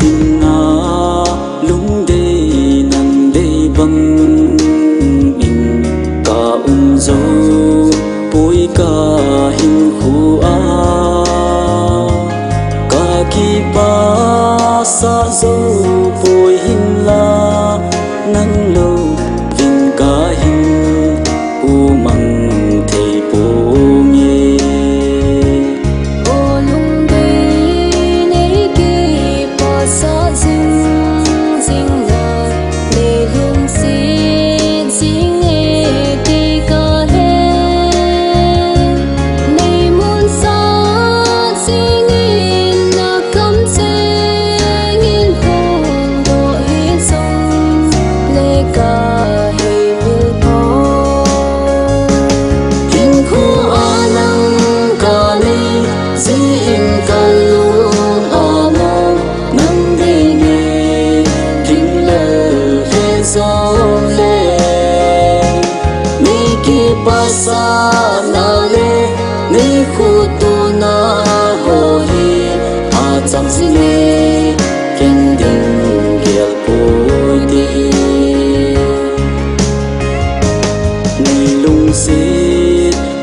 tình na lung đi nằm đi băng in cả dâu bối cả hình khu a cả kỳ ba sa dâu bối hình la nắng lâu vinh cả hình u măng thầy bố nghe ô lung đi nấy kỳ ba sa dinh dinh là để lung xin dinh nghe đi cả hết này muốn xa dinh in là cấm chế in hồn độ hết sông lê cả hay mưa to hình khu a nắng cả lê dĩ hình cả lu a mong nắng đi nghe kinh lơ hết gió lê ni kỳ ba sa na lê ni khu tu na ho hi a chăm si lê kinh đình kiel bồi đi ni lung si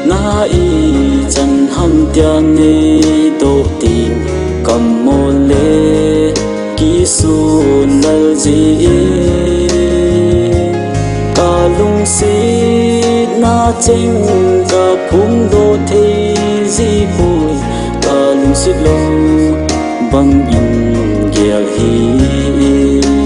na y chân hâm tian ni tô tin cầm mô lê ký su nal ji cả lung si na chinh cả phung đô thi di bùi cả lung si lâu băng in kiel hi